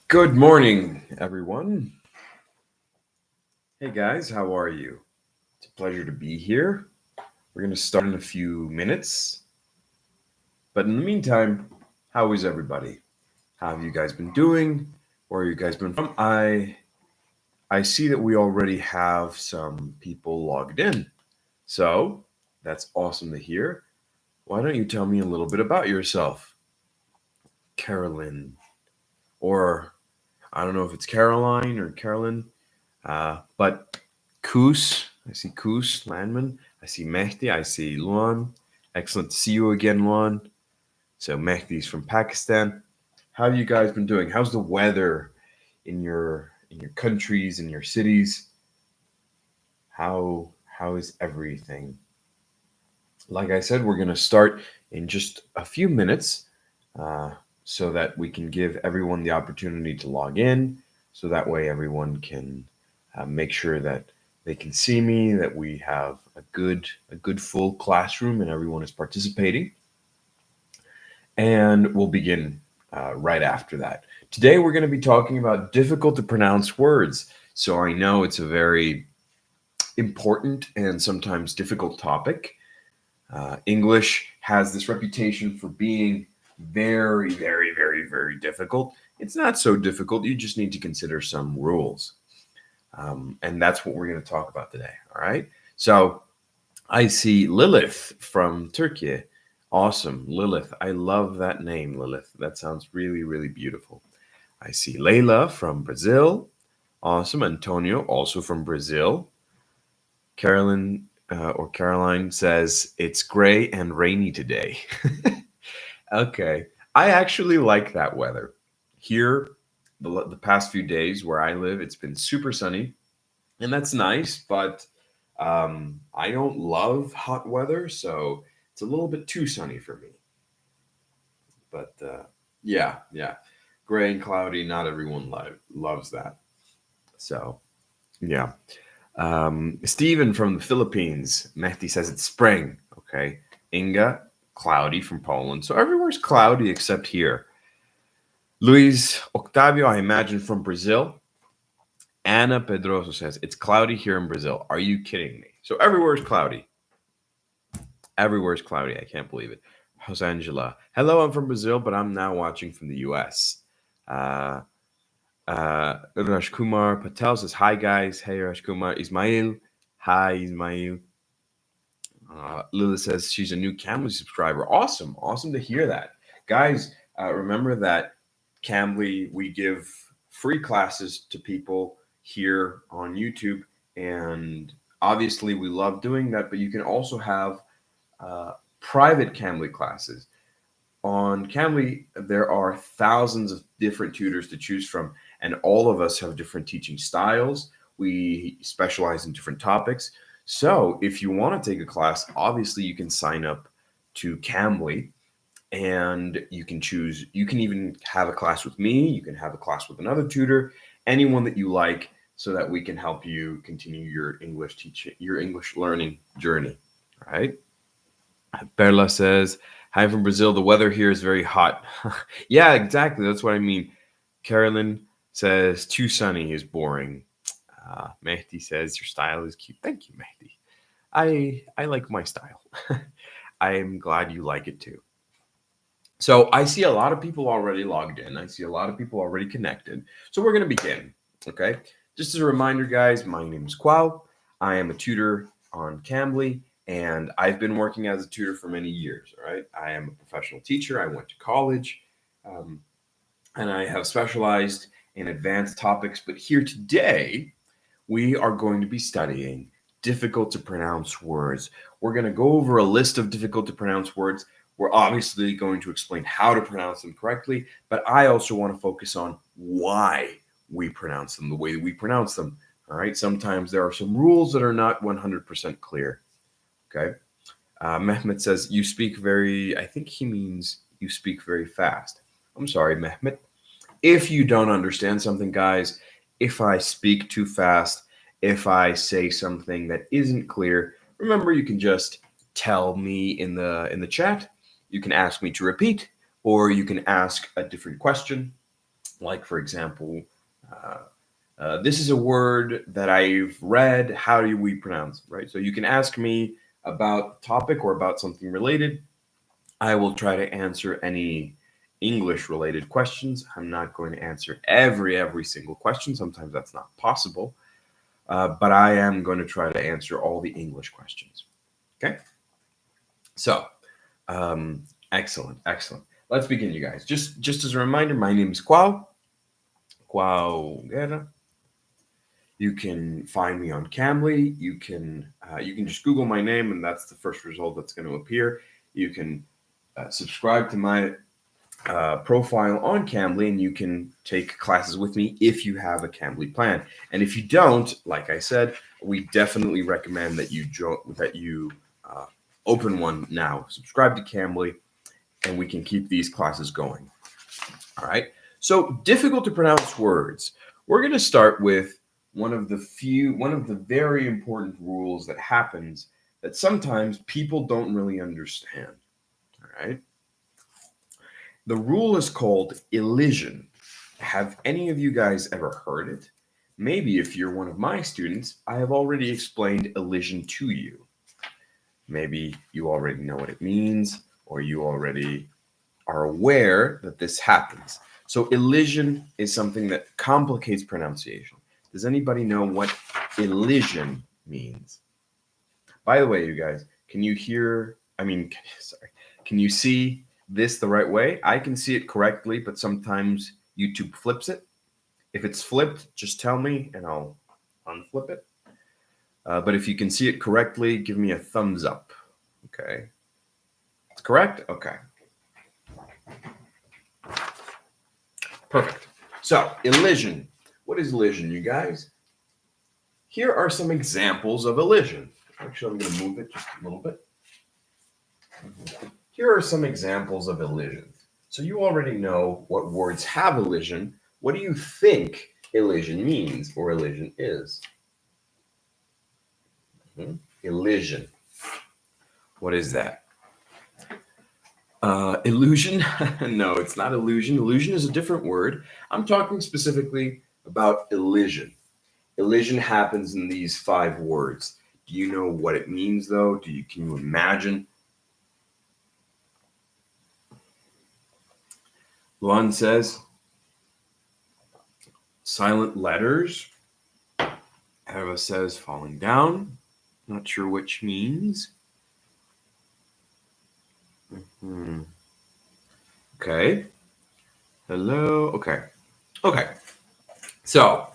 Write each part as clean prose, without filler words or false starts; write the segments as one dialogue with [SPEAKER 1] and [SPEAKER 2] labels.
[SPEAKER 1] Good morning, everyone. Hey guys, how are you? It's a pleasure to be here. We're going to start in a few minutes. But in the meantime, how is everybody? How have you guys been doing? Where have you guys been from? I see that we already have some people logged in. So, that's awesome to hear. Why don't you tell me a little bit about yourself? Carolyn, or I don't know if it's Caroline or Carolyn. But Koos, I see Koos Landman. I see Mehdi. I see Luan. Excellent to see you again, Luan. So Mehdi's from Pakistan. How have you guys been doing? How's the weather in your countries, in your cities? How is everything? Like I said, we're gonna start in just a few minutes, uh, so that we can give everyone the opportunity to log in. So that way, everyone can make sure that they can see me, that we have a good full classroom, and everyone is participating. And we'll begin right after that. Today, we're going to be talking about difficult to pronounce words. So I know it's a very important and sometimes difficult topic. English has this reputation for being very, very, very, very difficult. It's not so difficult. You just need to consider some rules. And that's what we're going to talk about today. All right. So I see Lilith from Turkey. Awesome. Lilith. I love that name, Lilith. That sounds really, really beautiful. I see Layla from Brazil. Awesome. Antonio, also from Brazil. Carolyn or Caroline says it's gray and rainy today. Okay. I actually like that weather. Here, the past few days where I live, it's been super sunny, and that's nice, but I don't love hot weather, so it's a little bit too sunny for me. But yeah, yeah. Gray and cloudy, not everyone loves that. So, yeah. Steven from the Philippines. Mehdi says it's spring. Okay. Inga, cloudy from Poland. So everywhere's cloudy except here. Luis Octavio, I imagine from Brazil. Anna Pedroso says it's cloudy here in Brazil. Are you kidding me? So everywhere's cloudy. Everywhere's cloudy. I can't believe it. Josangela. Hello, I'm from Brazil, but I'm now watching from the US. Uh, Raj Kumar Patel says, hi, guys. Hey, Raj Kumar. Ismail. Hi, Ismail. Lila says she's a new Cambly subscriber. Awesome. Awesome to hear that. Guys, remember that Cambly, we give free classes to people here on YouTube. And obviously, we love doing that, but you can also have private Cambly classes. On Cambly, there are thousands of different tutors to choose from, and all of us have different teaching styles. We specialize in different topics. So, if you want to take a class, obviously you can sign up to Cambly and you can choose. You can even have a class with me, you can have a class with another tutor, anyone that you like, so that we can help you continue your English teaching, your English learning journey. All right. Perla says, hi from Brazil. The weather here is very hot. Yeah, exactly. That's what I mean. Carolyn says, too sunny is boring. Mehdi says, your style is cute. Thank you, Mehdi. I like my style. I am glad you like it too. So I see a lot of people already logged in. I see a lot of people already connected. So we're going to begin. Okay. Just as a reminder, guys, my name is Quao. I am a tutor on Cambly, and I've been working as a tutor for many years. All right. I am a professional teacher. I went to college, um, and I have specialized in advanced topics. But here today, we are going to be studying difficult to pronounce words. We're going to go over a list of difficult to pronounce words. We're obviously going to explain how to pronounce them correctly, but I also want to focus on why we pronounce them the way that we pronounce them. All right. Sometimes there are some rules that are not 100% clear. Okay. Mehmet says, you speak very, I think he means you speak very fast. I'm sorry, Mehmet. If you don't understand something, guys, if I speak too fast, if I say something that isn't clear, remember you can just tell me in the chat. You can ask me to repeat, or you can ask a different question. Like, for example, this is a word that I've read. How do we pronounce it, right? So you can ask me about a topic or about something related. I will try to answer any English related questions. I'm not going to answer every single question. Sometimes that's not possible. But I am going to try to answer all the English questions. Okay? So, excellent, excellent. Let's begin, you guys. Just as a reminder, my name is Quao Guerra. You can find me on Cambly. You can just Google my name, and that's the first result that's going to appear. You can subscribe to my profile on Cambly, and you can take classes with me if you have a Cambly plan. And if you don't, like I said, we definitely recommend that you open one now. Subscribe to Cambly, and we can keep these classes going. All right. So difficult to pronounce words. We're going to start with one of the very important rules that happens that sometimes people don't really understand. All right. The rule is called elision. Have any of you guys ever heard it? Maybe if you're one of my students, I have already explained elision to you. Maybe you already know what it means, or you already are aware that this happens. So elision is something that complicates pronunciation. Does anybody know what elision means? By the way, you guys, can you see this the right way? I can see it correctly, but sometimes YouTube flips it. If it's flipped, just tell me and I'll unflip it. But if you can see it correctly, give me a thumbs up. Okay. It's correct? Okay. Perfect. So, elision. What is elision, you guys? Here are some examples of elision. Actually, I'm going to move it just a little bit. Here are some examples of elision. So you already know what words have elision. What do you think elision means or elision is? Elision. What is that? Illusion? No, it's not illusion. Illusion is a different word. I'm talking specifically about elision. Elision happens in these 5 words. Do you know what it means, though? Can you imagine? Luan says, silent letters. Eva says, falling down. Not sure which means. Okay. Hello. Okay. So,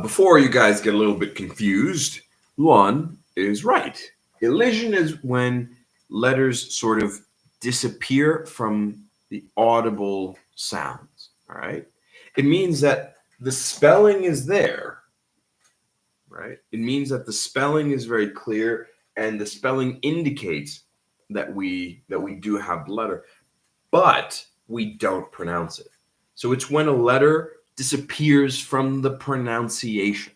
[SPEAKER 1] before you guys get a little bit confused, Luan is right. Elision is when letters sort of disappear from the audible sounds. All right. It means that the spelling is there. Right. It means that the spelling is very clear, and the spelling indicates that we do have the letter, but we don't pronounce it. So it's when a letter disappears from the pronunciation,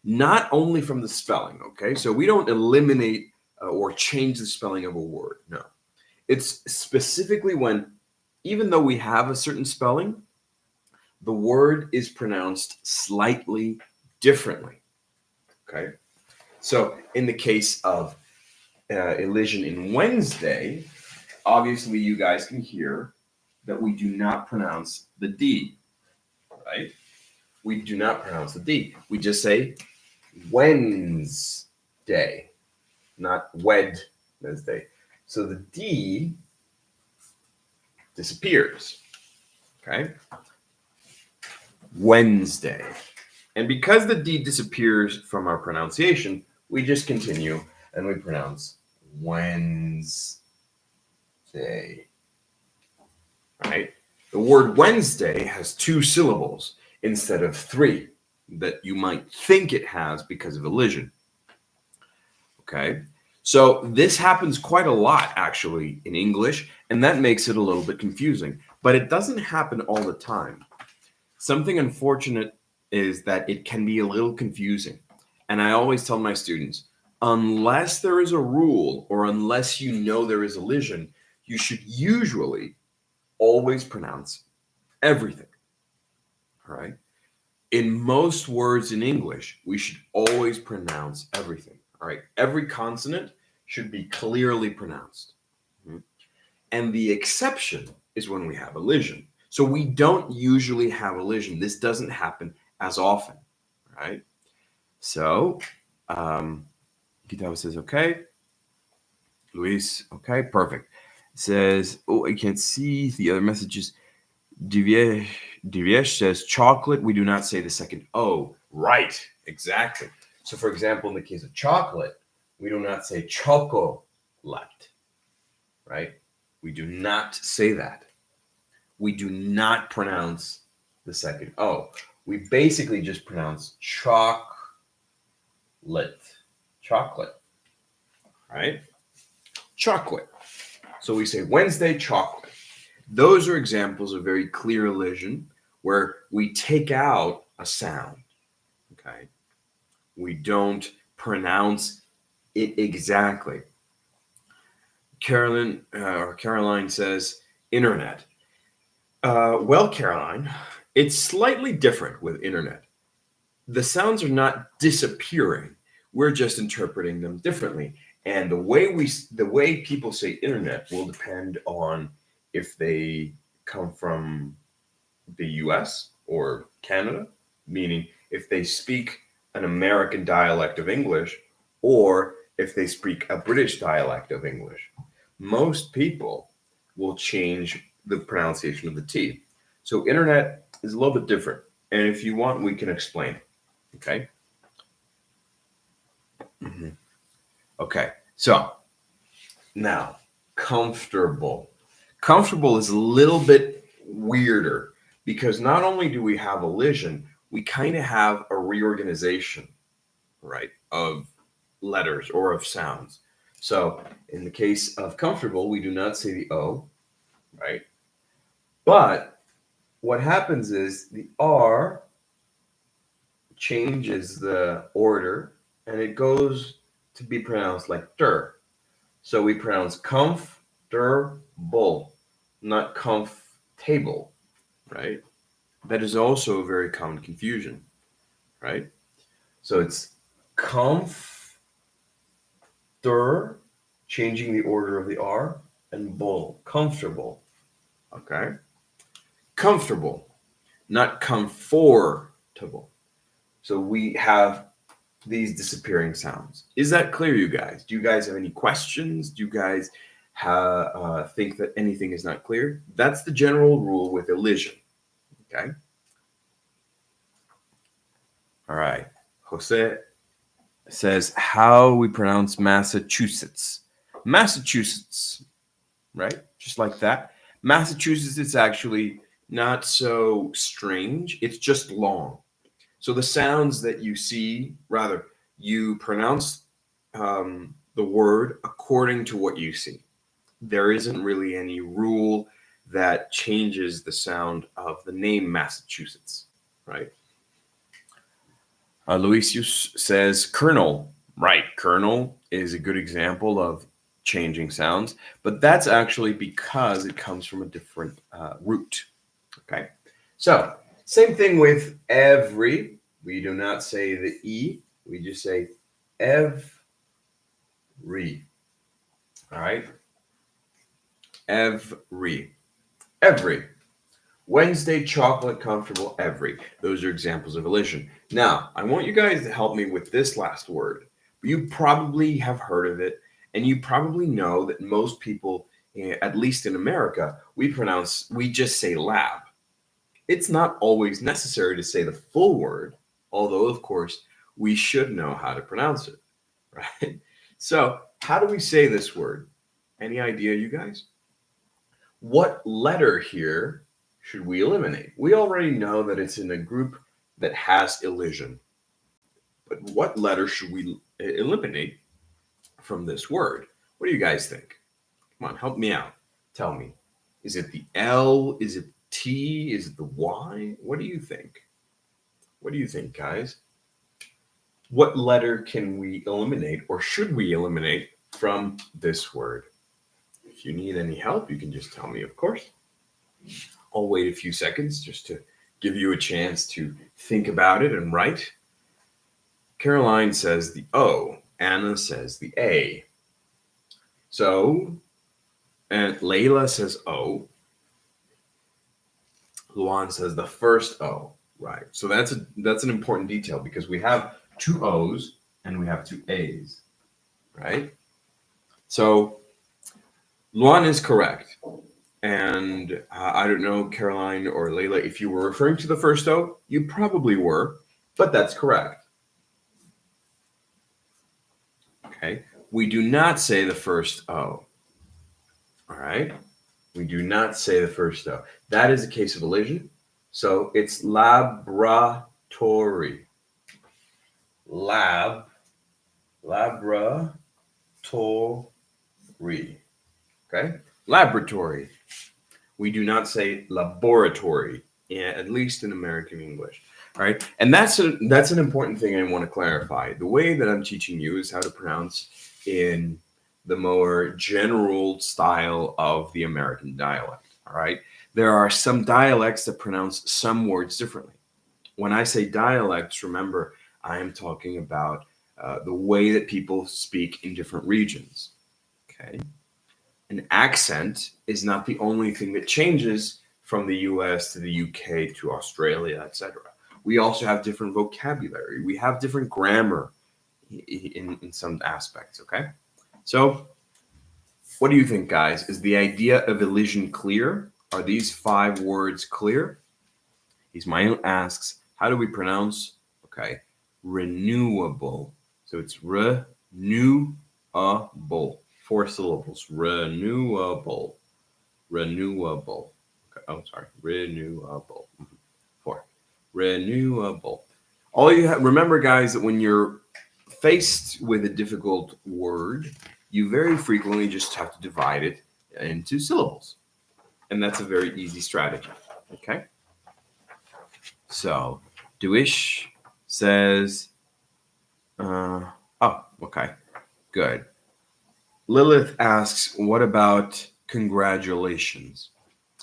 [SPEAKER 1] not only from the spelling. Okay, so we don't eliminate or change the spelling of a word. No, it's specifically when, even though we have a certain spelling, the word is pronounced slightly differently. Okay, so in the case of elision in Wednesday, obviously you guys can hear that we do not pronounce the D, right? We do not pronounce the D. We just say Wednesday, not Wednesday. So the D disappears, okay? Wednesday. And because the D disappears from our pronunciation, we just continue and we pronounce Wednesday. Right? The word Wednesday has 2 syllables instead of 3 that you might think it has because of elision. Okay? So this happens quite a lot actually in English, and that makes it a little bit confusing. But it doesn't happen all the time. Something unfortunate is that it can be a little confusing. And I always tell my students, unless there is a rule or unless you know there is elision, you should usually always pronounce everything. All right. In most words in English, we should always pronounce everything. All right. Every consonant should be clearly pronounced. Mhm. And the exception is when we have elision. So we don't usually have elision. This doesn't happen as often. Right. So, Gustavo says, okay. Luis, okay, perfect. Says, oh, I can't see the other messages. Divyesh says chocolate. We do not say the second O. Right, exactly. So, for example, in the case of chocolate, we do not say chocolate, right? We do not say that. We do not pronounce the second O. We basically just pronounce chocolate, chocolate, right? Chocolate. So we say Wednesday, chocolate. Those are examples of very clear elision where we take out a sound. Okay. We don't pronounce it exactly. Caroline says internet. Well, Caroline, it's slightly different with internet. The sounds are not disappearing. We're just interpreting them differently. And the way people say internet will depend on if they come from the US or Canada, meaning if they speak an American dialect of English or if they speak a British dialect of English. Most people will change the pronunciation of the T. So internet is a little bit different. And if you want, we can explain. Okay. Mm-hmm. Okay. So now, comfortable. Comfortable is a little bit weirder because not only do we have elision, we kind of have a reorganization, right, of letters or of sounds. So in the case of comfortable, we do not say the O, right? But what happens is the R changes the order and it goes to be pronounced like der. So we pronounce comfortable, not comfortable, right? That is also a very common confusion, right? So it's comforter, changing the order of the R, and bull, comfortable, okay? Comfortable, not comfortable. So we have these disappearing sounds. Is that clear, you guys? Do you guys have any questions? Do you guys think that anything is not clear? That's the general rule with elision. Okay. All right. Jose says how we pronounce Massachusetts. Massachusetts, right? Just like that. Massachusetts is actually not so strange. It's just long. So the sounds that you see, rather, you pronounce the word according to what you see. There isn't really any rule that changes the sound of the name Massachusetts, right? Luisius says Colonel. Right, Colonel is a good example of changing sounds, but that's actually because it comes from a different root. Okay, so same thing with every. We do not say the E, we just say every. All right, every. Wednesday, chocolate, comfortable, every. Those are examples of elision. Now, I want you guys to help me with this last word. You probably have heard of it, and you probably know that most people, at least in America, we just say lab. It's not always necessary to say the full word, although, of course, we should know how to pronounce it, right? So, how do we say this word? Any idea, you guys? What letter here should we eliminate? We already know that it's in a group that has elision. But what letter should we eliminate from this word? What do you guys think? Come on, help me out. Tell me. Is it the L? Is it T? Is it the Y? What do you think? What do you think, guys? What letter can we eliminate or should we eliminate from this word? If you need any help, you can just tell me, of course. I'll wait a few seconds just to give you a chance to think about it and write. Caroline says the O. Anna says the A. So, and Layla says O. Luan says the first O. Right. So that's an important detail because we have two O's and we have two A's. Right. So Luan is correct. And I don't know, Caroline or Layla, if you were referring to the first O, you probably were, but that's correct. Okay. We do not say the first O. All right. We do not say the first O. That is a case of elision. So it's laboratory. Laboratory. Okay. Laboratory. We do not say laboratory, at least in American English. All right. And that's an important thing I want to clarify. The way that I'm teaching you is how to pronounce in the more general style of the American dialect. All right. There are some dialects that pronounce some words differently. When I say dialects, remember, I am talking about the way that people speak in different regions. Okay. An accent is not the only thing that changes from the US to the UK to Australia, etc. We also have different vocabulary. We have different grammar in some aspects, okay? So, what do you think, guys? Is the idea of elision clear? Are these 5 words clear? Ismail asks, how do we pronounce, okay, renewable? So it's renewable. 4 syllables. Renewable. Renewable. Okay. Oh, sorry. Renewable. 4. Renewable. All you have, remember, guys, that when you're faced with a difficult word, you very frequently just have to divide it into syllables. And that's a very easy strategy. Okay? So, Duish says, oh, okay. Good. Lilith asks, what about congratulations?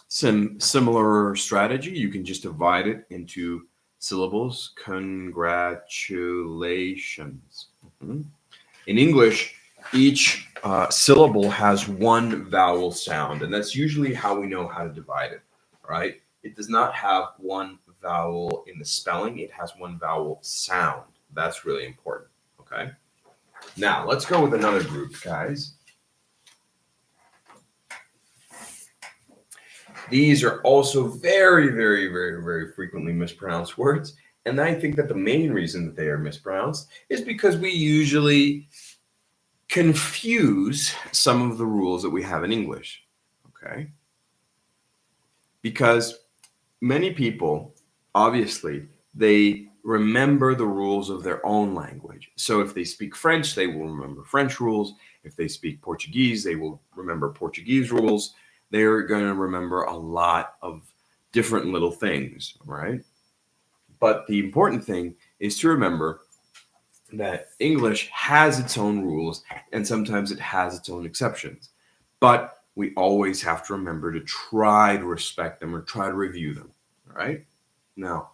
[SPEAKER 1] Similar strategy. You can just divide it into syllables. Congratulations. Mm-hmm. In English, each syllable has one vowel sound, and that's usually how we know how to divide it, right? It does not have one vowel in the spelling. It has one vowel sound. That's really important, okay? Now, let's go with another group, guys. These are also very, very, very, very frequently mispronounced words. And I think that the main reason that they are mispronounced is because we usually confuse some of the rules that we have in English, okay? Because many people, obviously, they remember the rules of their own language. So if they speak French, they will remember French rules. If they speak Portuguese, they will remember Portuguese rules. They're going to remember a lot of different little things, right? But the important thing is to remember that English has its own rules and sometimes it has its own exceptions. But we always have to remember to try to respect them or try to review them, all right? Now,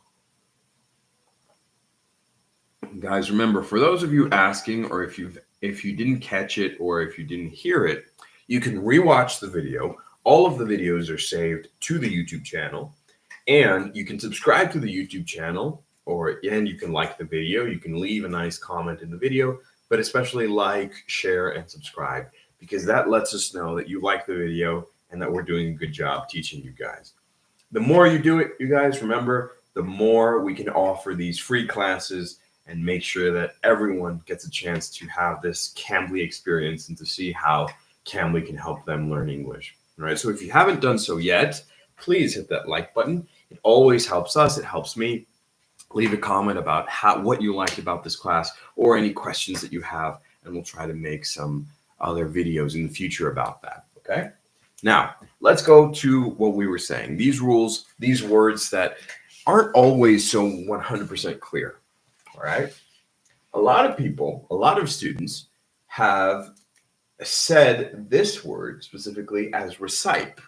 [SPEAKER 1] guys, remember, for those of you asking, or if you didn't catch it or if you didn't hear it, you can rewatch the video. All of the videos are saved to the YouTube channel, and you can subscribe to the YouTube channel, and you can like the video. You can leave a nice comment in the video, but especially like, share, and subscribe, because that lets us know that you like the video and that we're doing a good job teaching you guys. The more you do it, you guys, remember, the more we can offer these free classes and make sure that everyone gets a chance to have this Cambly experience and to see how Cambly can help them learn English. All right, so if you haven't done so yet, please hit that like button. It always helps us. It helps me. Leave a comment about what you liked about this class or any questions that you have, and we'll try to make some other videos in the future about that, okay? Now, let's go to what we were saying. These rules, these words that aren't always so 100% clear, all right? A lot of people, a lot of students have said this word specifically as recite.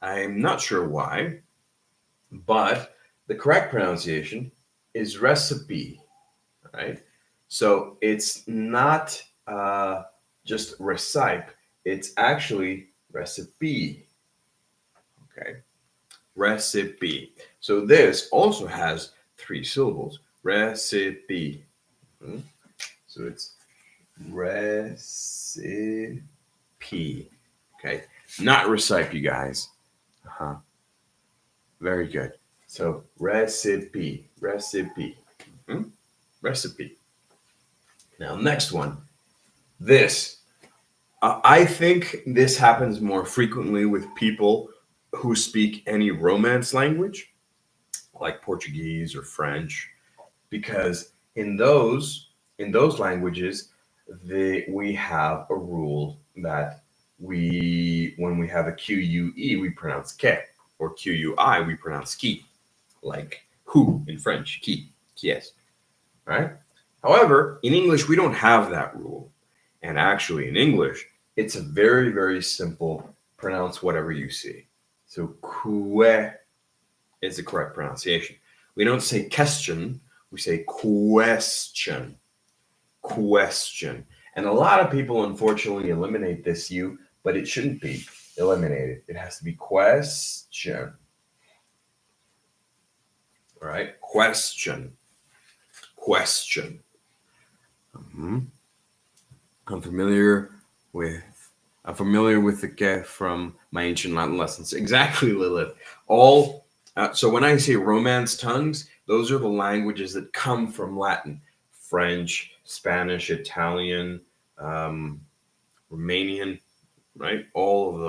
[SPEAKER 1] I'm not sure why, but The correct pronunciation is recipe, right? So it's not just recipe, it's actually recipe, okay? Recipe. So this also has three syllables. Recipe. Mhm. So it's recipe. Okay. Not recipe, you guys. Uh-huh. Very good. So recipe. Recipe. Mhm. Recipe. Now, next one. This. I think this happens more frequently with people who speak any Romance language, like Portuguese or French, because in those languages, we have a rule that we when we have a QUE we pronounce que, or QUI we pronounce qui, like who in French, qui, yes, right? However, in English we don't have that rule, and actually in English it's a very very simple pronounce whatever you see. So que is the correct pronunciation. We don't say question, we say question. Question. And a lot of people unfortunately eliminate this U, but it shouldn't be eliminated. It has to be question. All right? Question. Question. Mhm. I'm familiar with I'm familiar with the get from my ancient Latin lessons. Exactly, Lilith. All so when I say Romance tongues, those are the languages that come from Latin: French, Spanish, Italian, um, Romanian, right? All of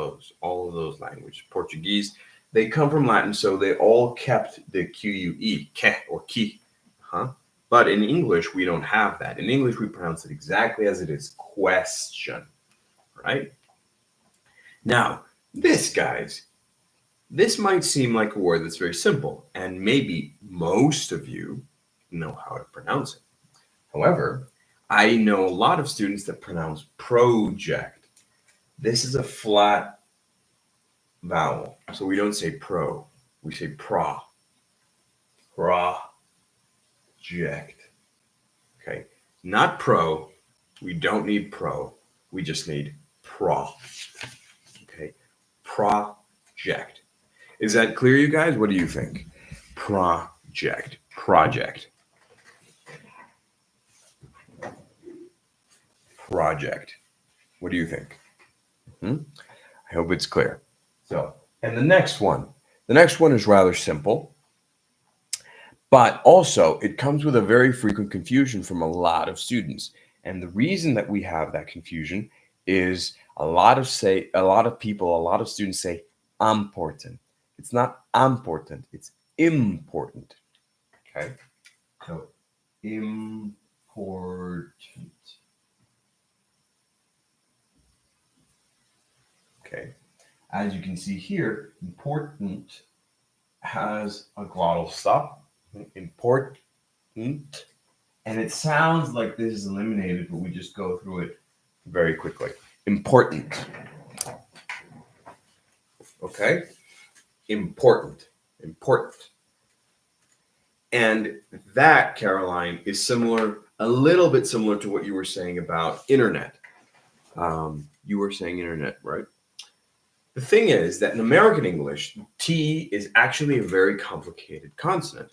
[SPEAKER 1] those languages, Portuguese, they come from Latin, so they all kept the QUE, ke or ki, huh? But in English, we don't have that. In English, we pronounce it exactly as it is, question, right? Now, this, guys, this might seem like a word that's very simple, and maybe most of you know how to pronounce it. However, I know a lot of students that pronounce project. This is a flat vowel. So we don't say pro, we say pra. Project. Okay. Not pro. We don't need pro. We just need pra. Okay. Project. Is that clear, you guys? What do you think? Project. Project. Project. What do you think? Hmm? I hope it's clear. So, and the next one. The next one is rather simple. But also, it comes with a very frequent confusion from a lot of students. And the reason that we have that confusion is a lot of people, a lot of students say important. It's not important, it's important. Okay. So important. Okay. As you can see here, important has a glottal stop. Important. And it sounds like this is eliminated, but we just go through it very quickly. Important. Okay? Important. Important. And that, Caroline, is similar, a little bit similar to what you were saying about internet. You were saying internet, right? The thing is that in American English, T is actually a very complicated consonant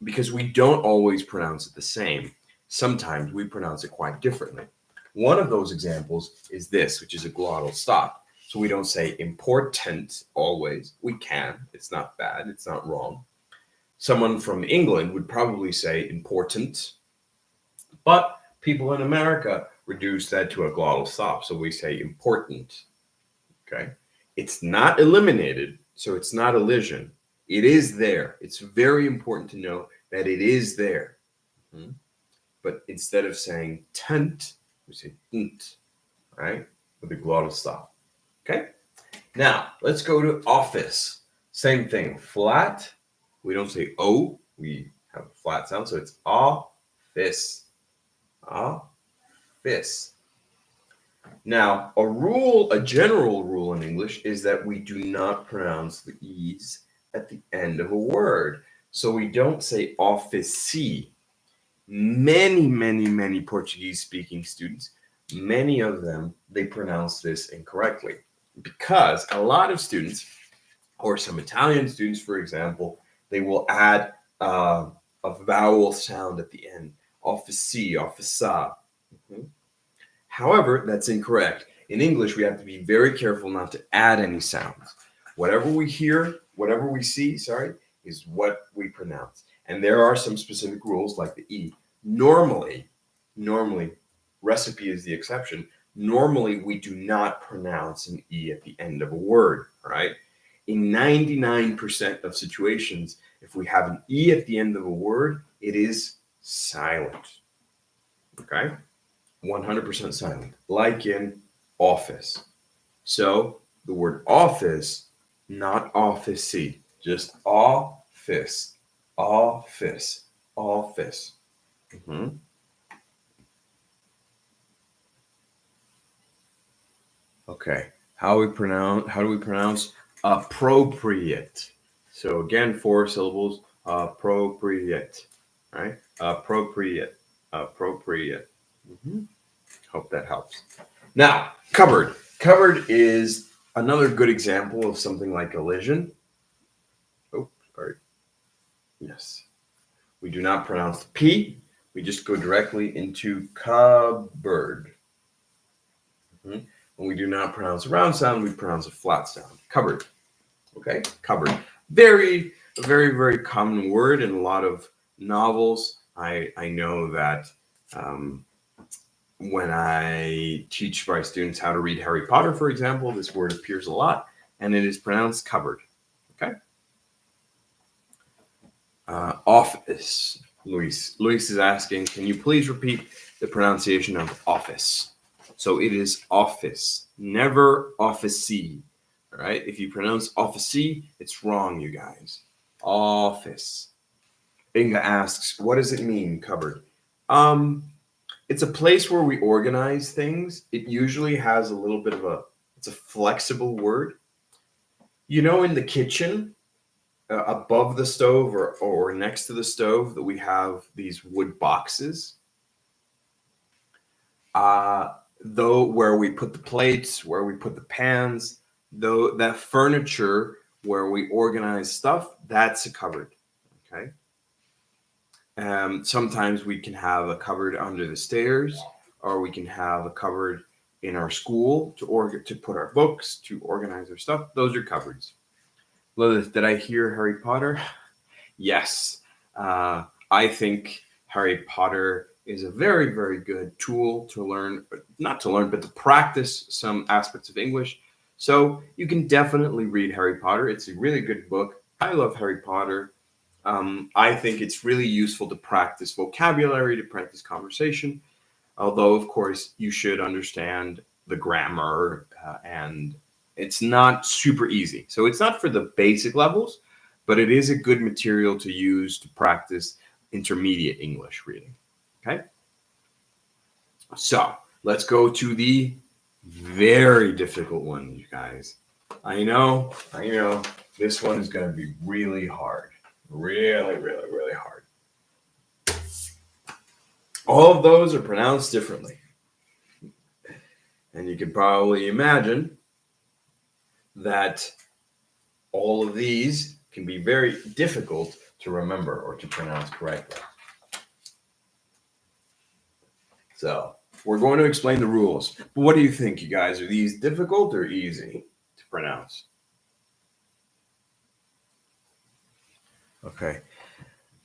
[SPEAKER 1] because we don't always pronounce it the same. Sometimes we pronounce it quite differently. One of those examples is this, which is a glottal stop. So we don't say important always. We can. It's not bad. It's not wrong. Someone from England would probably say important, but people in America reduce that to a glottal stop. So we say important. Okay. It's not eliminated, so it's not elision. It is there. It's very important to know that it is there. Mhm. But instead of saying tent, we say int, right? With a glottal stop. Okay? Now, let's go to office. Same thing. Flat. We don't say O. We have a flat sound, so it's office. Office. Now, a general rule in English is that we do not pronounce the E's at the end of a word. So we don't say office. Many Portuguese speaking students, many of them, they pronounce this incorrectly because a lot of students, or some Italian students, for example, they will add a vowel sound at the end, office, offica. Mhm. However, that's incorrect. In English, we have to be very careful not to add any sounds. Whatever we hear, whatever we see, is what we pronounce. And there are some specific rules like the E. Normally, recipe is the exception. Normally, we do not pronounce an E at the end of a word, right? In 99% of situations, if we have an E at the end of a word, it is silent, okay? 100% silent, like in office. So the word office, not office, just office, office, office. Mhm. Okay, how do we pronounce appropriate? So again, 4 syllables, appropriate, right? Appropriate, appropriate. Mhm. Hope that helps. Now, cupboard. Cupboard is another good example of something like elision. Oh, sorry. Yes. We do not pronounce the P. We just go directly into cupboard. Mhm. When we do not pronounce a round sound, we pronounce a flat sound. Cupboard. Okay? Cupboard. Very common word in a lot of novels. I know that when I teach my students how to read Harry Potter, for example, this word appears a lot, and it is pronounced cupboard. Okay. Office. Luis is asking, can you please repeat the pronunciation of office? So it is office, never officey. All right. If you pronounce officey, it's wrong, you guys. Office. Inga asks, what does it mean, cupboard? It's a place where we organize things. It usually has a little bit of it's a flexible word. You know, in the kitchen, above the stove or next to the stove, that we have these wood boxes. Though where we put the plates, where we put the pans, though that furniture where we organize stuff, that's a cupboard. Okay. Sometimes we can have a cupboard under the stairs, or we can have a cupboard in our school to put our books, to organize our stuff. Those are cupboards. Lilith, did I hear Harry Potter? Yes. I think Harry Potter is a very good tool to learn, not to learn, but to practice some aspects of English. So you can definitely read Harry Potter. It's a really good book. I love Harry Potter. I think it's really useful to practice vocabulary, to practice conversation. Although, of course, you should understand the grammar, and it's not super easy. So it's not for the basic levels, but it is a good material to use to practice intermediate English reading. Okay. So let's go to the very difficult one, you guys. I know, this one is going to be really hard. Really hard. All of those are pronounced differently. And you can probably imagine that all of these can be very difficult to remember or to pronounce correctly. So we're going to explain the rules. But what do you think, you guys? Are these difficult or easy to pronounce? Okay.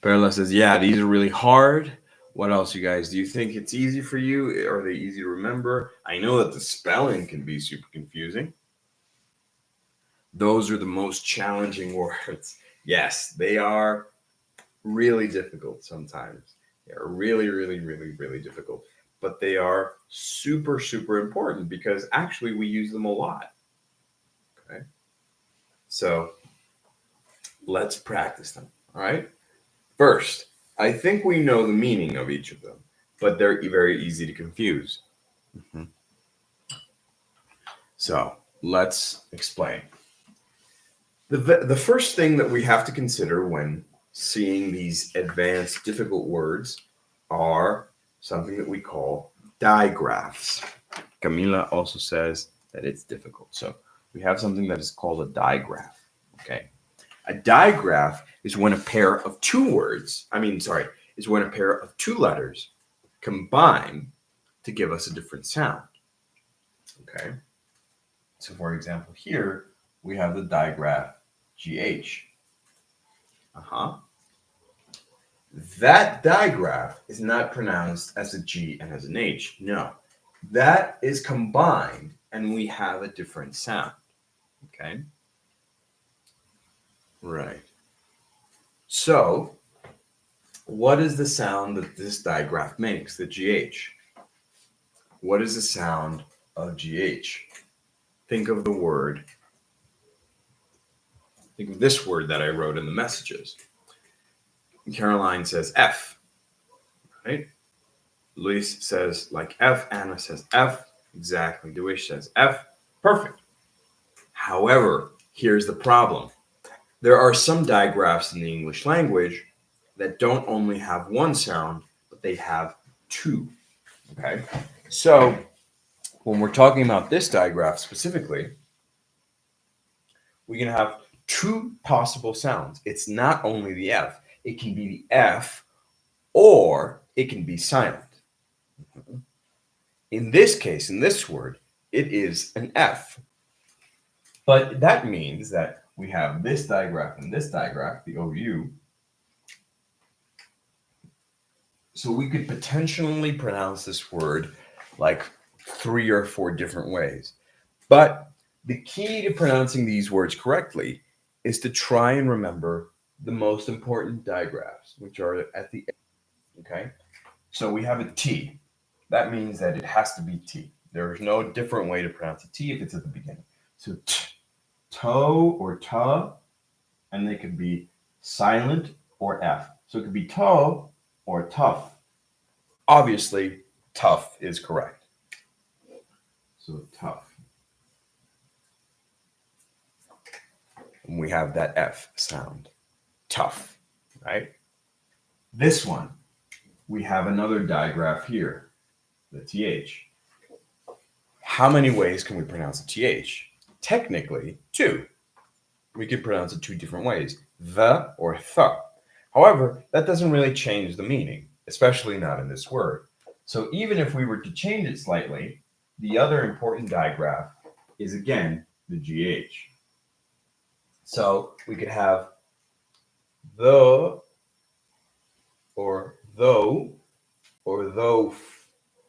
[SPEAKER 1] Perla says, yeah, these are really hard. What else, you guys? Do you think it's easy for you? Are they easy to remember? I know that the spelling can be super confusing. Those are the most challenging words. Yes, they are really difficult sometimes. They are really difficult. But they are super important because actually we use them a lot. Okay. So let's practice them. All right. First, I think we know the meaning of each of them, but they're very easy to confuse. Mm-hmm. So let's explain. The first thing that we have to consider when seeing these advanced, difficult words are something that we call digraphs. Camila also says that it's difficult. So we have something that is called a digraph. Okay. A digraph is when a pair of two words, is when a pair of two letters combine to give us a different sound. Okay. So for example, here we have the digraph GH. That digraph is not pronounced as a G and as an H. No, that is combined and we have a different sound. Okay. Right. So what is the sound that this digraph makes, the GH? What is the sound of GH? Think of this word that I wrote in the messages. Caroline says F, right? Luis says like F, Anna says F, exactly. Dewish says F, perfect. However, here's the problem. There are some digraphs in the English language that don't only have one sound, but they have two, okay? So when we're talking about this digraph specifically, we can have two possible sounds. It's not only the F, it can be the F or it can be silent. In this case, in this word, it is an F. But that means that we have this digraph and this digraph, the OU. So we could potentially pronounce this word like 3 or 4 different ways. But the key to pronouncing these words correctly is to try and remember the most important digraphs, which are at the end. Okay? So we have a T. That means that it has to be T. There is no different way to pronounce a T if it's at the beginning. So toe or ta, and they could be silent or F. So it could be toe or tough. Obviously, tough is correct. So tough. And we have that F sound. Tough, right? This one, we have another digraph here, the TH. How many ways can we pronounce the TH? Technically, 2. We could pronounce it 2 different ways, the or th. However, that doesn't really change the meaning, especially not in this word. So even if we were to change it slightly, the other important digraph is again the GH. So we could have the or though or though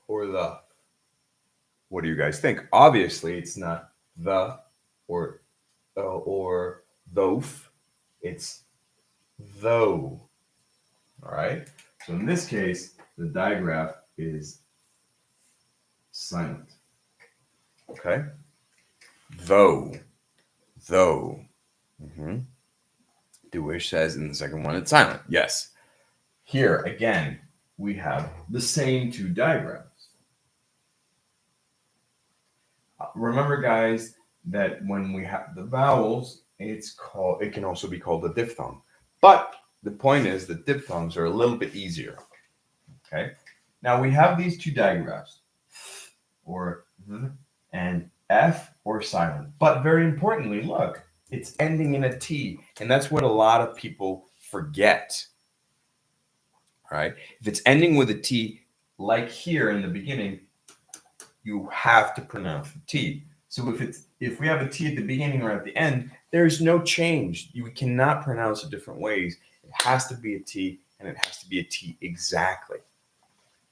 [SPEAKER 1] or the. What do you guys think? Obviously, it's not the or though. It's though. All right. So in this case, the digraph is silent. Okay. Though. Dewish says in the second one it's silent. Yes. Here again, we have the same 2 digraphs. Remember, guys, that when we have the vowels, it can also be called a diphthong. But the point is that diphthongs are a little bit easier. Okay. Now we have these 2 digraphs, or th and F or silent. But very importantly, look, it's ending in a T, and that's what a lot of people forget. All right. If it's ending with a T, like here in the beginning, you have to pronounce the T. So if we have a T at the beginning or at the end, there's no change. You cannot pronounce it different ways. It has to be a T, and it has to be a T exactly.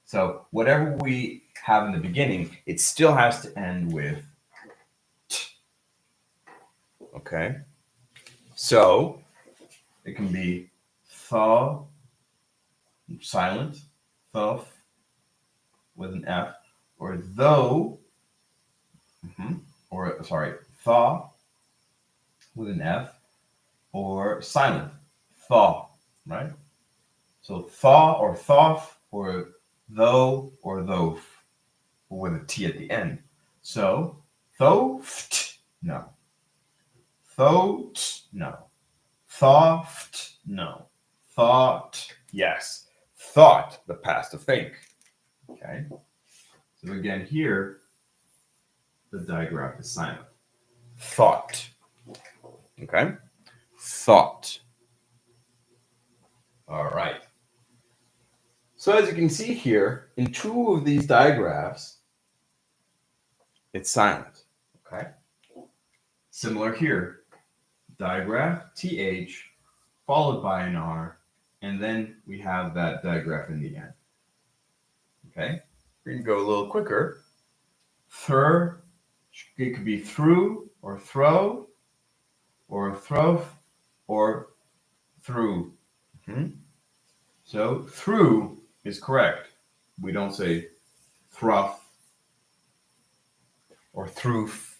[SPEAKER 1] So whatever we have in the beginning, it still has to end with T. Okay? So it can be thaw, silent, though, with an F, or though, thaw with an F, or silent, thaw, right? So thaw or thoth, or though or though, with a T at the end. So thoth, no. Thoth, no. Thoth, no. Thought. Yes. Thought, the past of think. Okay. So again, here, the digraph is silent. Thought. Okay. Thought. All right. So as you can see here, in two of these digraphs, it's silent. Okay. Similar here. Digraph, TH, followed by an R, and then we have that digraph in the end. Okay. We're going to go a little quicker. Thur, it could be through, or throw, or throw, or through. So through is correct. We don't say thruff, or throof,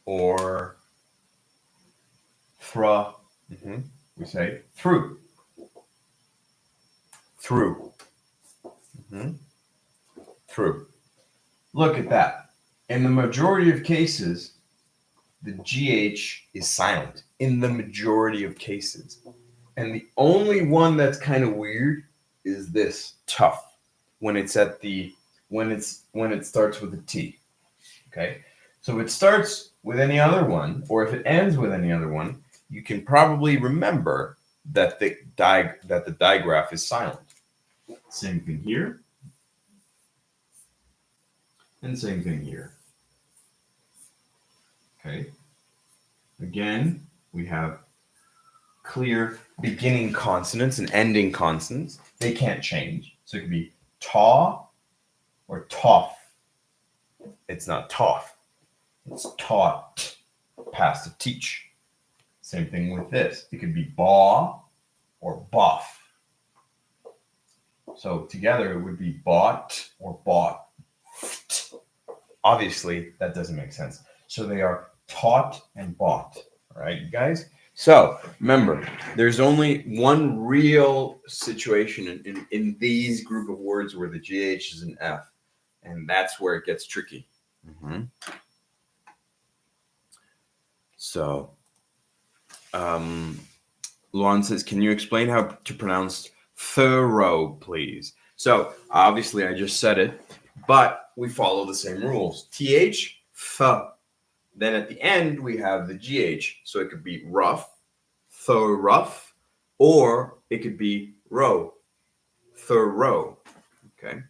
[SPEAKER 1] or thruh. We say through. Through. Through. Look at that. In the majority of cases, the GH is silent. In the majority of cases. And the only one that's kind of weird is this tough when it's at the when it starts with a T. Okay? So if it starts with any other one, or if it ends with any other one, you can probably remember that the digraph is silent. Same thing here. And same thing here. Okay. Again, we have clear beginning consonants and ending consonants. They can't change. So it could be taw or toff. It's not toff. It's taught, past of teach. Same thing with this. It could be baw or boff. So together it would be bought or bought. Obviously, that doesn't make sense. So they are taught and bought. All right, you guys? So remember, there's only one real situation in these group of words where the GH is an F, and that's where it gets tricky. So, Luan says, can you explain how to pronounce thorough, please? So, obviously, I just said it, but we follow the same rules. TH, th. Then at the end, we have the GH. So it could be rough, thorough, or it could be row, thorough. Okay.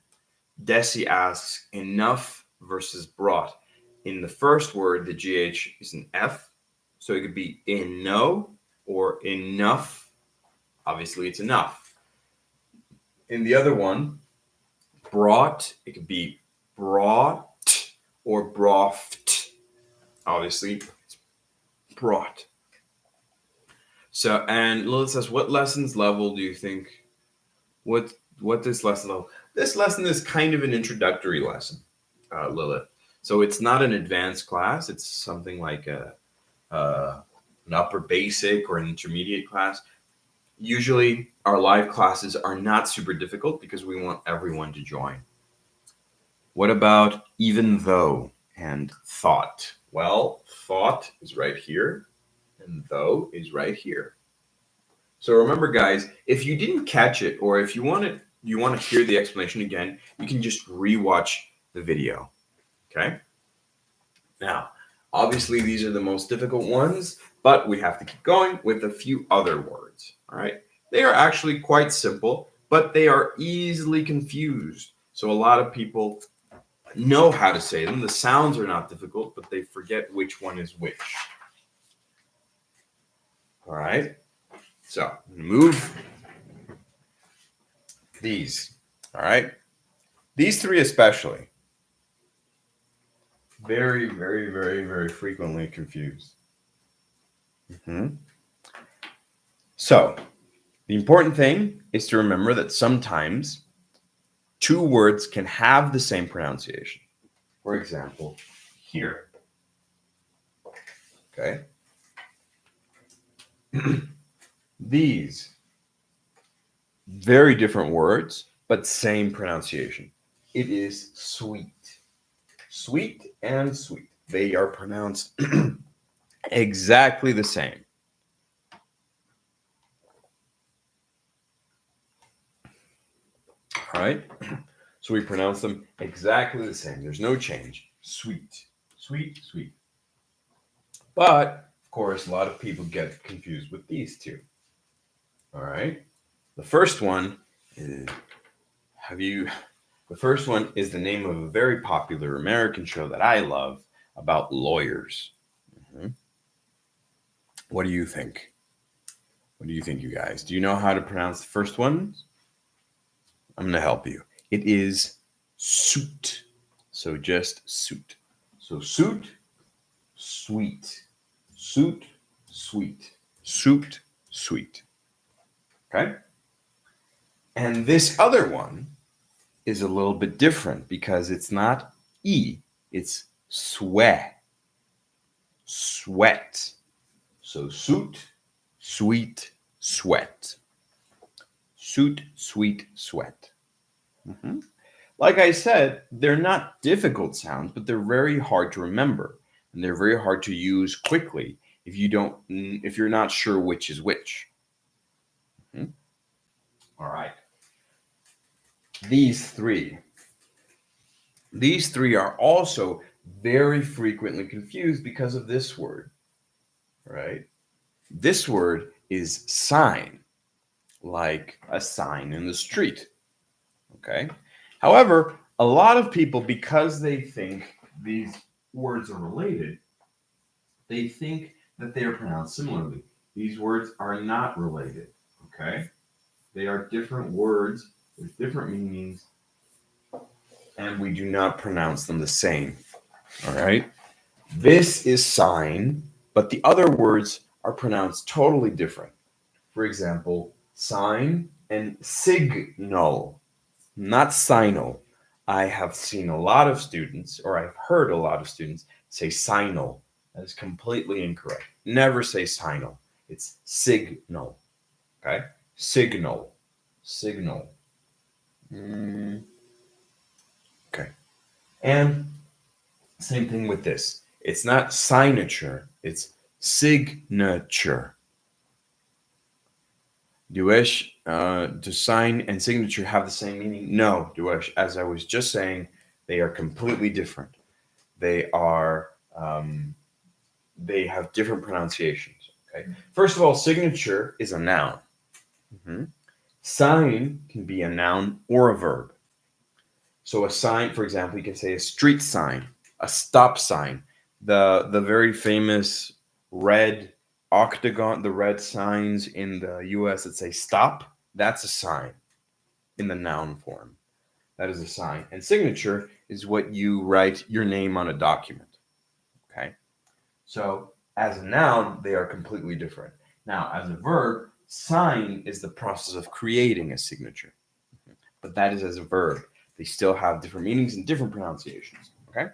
[SPEAKER 1] Desi asks, enough versus brought. In the first word, the GH is an F. So it could be no or enough. Obviously, it's enough. In the other one, brought, it could be brought or brought. Obviously, it's brought. So, and Lilith says, what lessons level do you think? What this lesson level? This lesson is kind of an introductory lesson, Lilith. So it's not an advanced class. It's something like an upper basic or an intermediate class. Usually, our live classes are not super difficult because we want everyone to join. What about even though and thought? Well, thought is right here, and though is right here. So remember, guys, if you didn't catch it, or if you want to hear the explanation again, you can just rewatch the video. Okay. Now, obviously, these are the most difficult ones, but we have to keep going with a few other words. All right. They are actually quite simple, but they are easily confused. So a lot of people know how to say them. The sounds are not difficult, but they forget which one is which. All right. So move these. All right. These three especially. Very, very, very, very frequently confused. So the important thing is to remember that sometimes two words can have the same pronunciation. For example, here. Okay. These. Very different words, but same pronunciation. It is sweet. Sweet and sweet. They are pronounced exactly the same. right? So we pronounce them exactly the same. There's no change. Sweet, sweet, sweet. But of course, a lot of people get confused with these two. All right. The first one is have you the first one is the name of a very popular American show that I love about lawyers. Mhm. What do you think? What do you think, you guys? Do you know how to pronounce the first one? I'm going to help you. It is suit. So just suit. So suit, sweet. Suit, sweet. Suit, sweet. Okay? And this other one is a little bit different because it's not E, it's sweat. Sweat. So suit, sweet, sweat. Suit, sweet, sweat. Mhm. Like I said, they're not difficult sounds, but they're very hard to remember. And they're very hard to use quickly if you're not sure which is which. Mhm. All right. These three. These three are also very frequently confused because of this word, right? This word is sign, like a sign in the street. Okay. However, a lot of people, because they think these words are related, they think that they are pronounced similarly. These words are not related. Okay. They are different words with different meanings, and we do not pronounce them the same. All right. This is sign, but the other words are pronounced totally different. For example, sign and signal, not signal. I have seen a lot of students, or I've heard a lot of students say signal. That is completely incorrect. Never say signal. It's signal. Okay? Signal. Signal. Okay. And same thing with this. It's not signature, it's signature. Do sign and signature have the same meaning? No, Duesh. As I was just saying, they are completely different. They are they have different pronunciations. Okay. First of all, signature is a noun. Mhm. Sign can be a noun or a verb. So a sign, for example, you can say a street sign, a stop sign, the very famous red octagon, the red signs in the U.S. that say stop. That's a sign in the noun form. That is a sign. And signature is what you write your name on a document. Okay. So as a noun, they are completely different. Now, as a verb, sign is the process of creating a signature, but that is as a verb. They still have different meanings and different pronunciations. Okay.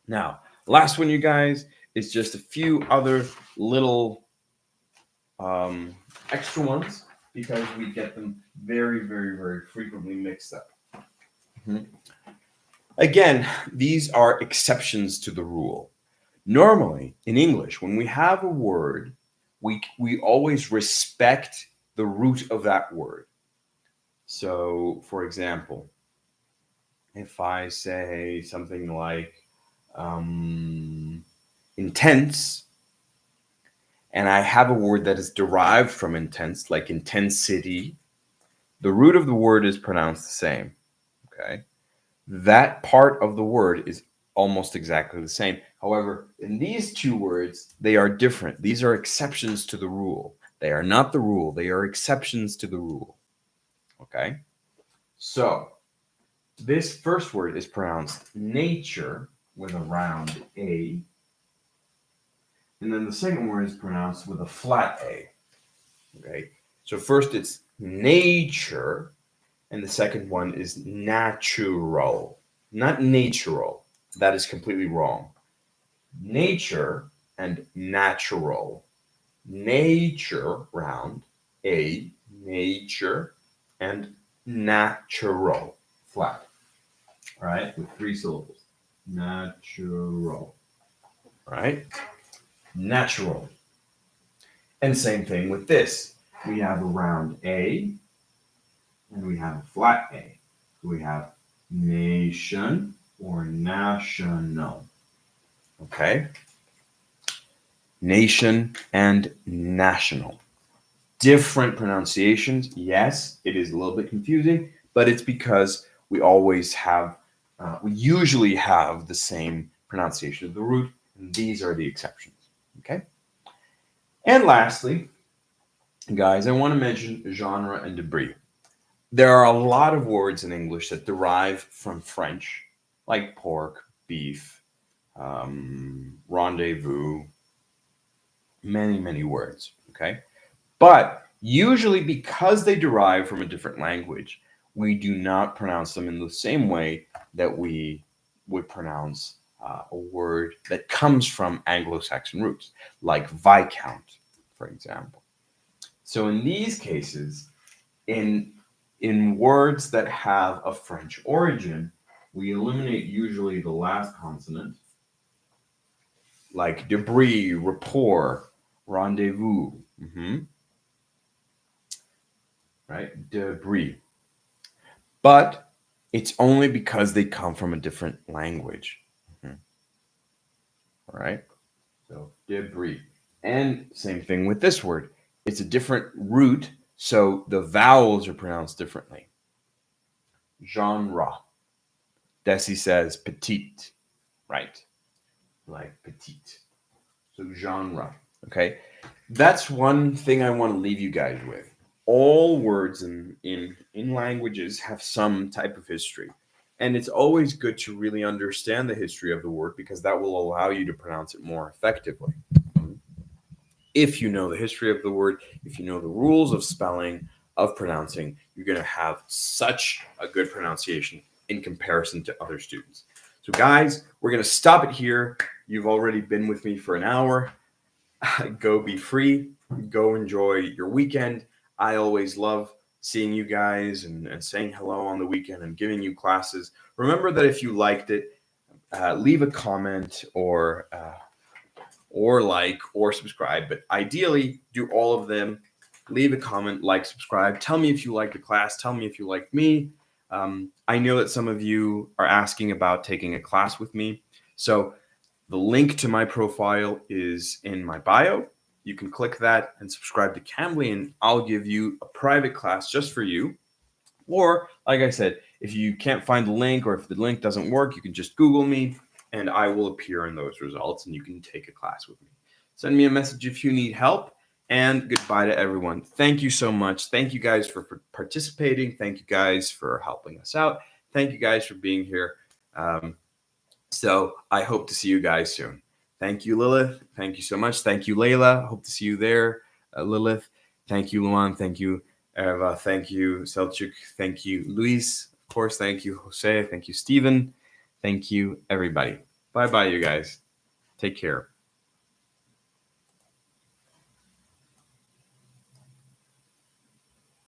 [SPEAKER 1] Now, last one, you guys, is just a few other little extra ones because we get them very, very, very frequently mixed up. Mhm. Again, these are exceptions to the rule. Normally, in English, when we have a word, we always respect the root of that word. So, for example, if I say something like intense, and I have a word that is derived from intense, like intensity, the root of the word is pronounced the same. Okay. That part of the word is almost exactly the same. However, in these two words, they are different. These are exceptions to the rule. They are not the rule, they are exceptions to the rule. Okay. So, this first word is pronounced nature with a round A. And then the second word is pronounced with a flat A. Okay. So first it's nature, and the second one is natural, not natural. That is completely wrong. Nature and natural. Nature, round, A, nature, and natural, flat. All right, with three syllables. Natural. All right, natural. And same thing with this. We have a round A, and we have a flat A. So we have nation or national. Okay? Nation and national. Different pronunciations. Yes, it is a little bit confusing, but it's because we usually have the same pronunciation of the root, and these are the exceptions. Okay? And lastly, guys, I want to mention genre and debris. There are a lot of words in English that derive from French, like pork, beef, rendezvous, many, many words. Okay? But usually, because they derive from a different language, we do not pronounce them in the same way that we would pronounce a word that comes from Anglo-Saxon roots, like Viscount, for example. So in these cases, in words that have a French origin, we eliminate usually the last consonant, like debris, rapport, rendezvous. Right? Debris. But it's only because they come from a different language. All right? So debris. And same thing with this word. It's a different root, so the vowels are pronounced differently. Genre. Desi says petite, right? Like petite. So genre. Okay? That's one thing I want to leave you guys with. All words in languages have some type of history. And it's always good to really understand the history of the word because that will allow you to pronounce it more effectively. If you know the history of the word, if you know the rules of spelling, of pronouncing, you're going to have such a good pronunciation in comparison to other students. So, guys, we're going to stop it here. You've already been with me for an hour. Go be free. Go enjoy your weekend. I always love seeing you guys and saying hello on the weekend and giving you classes. Remember that if you liked it, leave a comment or like or subscribe. But ideally, do all of them. Leave a comment, like, subscribe. Tell me if you like the class. Tell me if you like me. I know that some of you are asking about taking a class with me. So the link to my profile is in my bio. You can click that and subscribe to Cambly, and I'll give you a private class just for you. Or, like I said, if you can't find the link or if the link doesn't work, you can just Google me and I will appear in those results and you can take a class with me. Send me a message if you need help, and goodbye to everyone. Thank you so much. Thank you guys for participating. Thank you guys for helping us out. Thank you guys for being here. So I hope to see you guys soon. Thank you, Lilith. Thank you so much. Thank you, Layla. Hope to see you there, Lilith. Thank you, Luan. Thank you, Eva. Thank you, Selchuk. Thank you, Luis. Of course, thank you, Jose. Thank you, Stephen. Thank you, everybody. Bye-bye, you guys. Take care.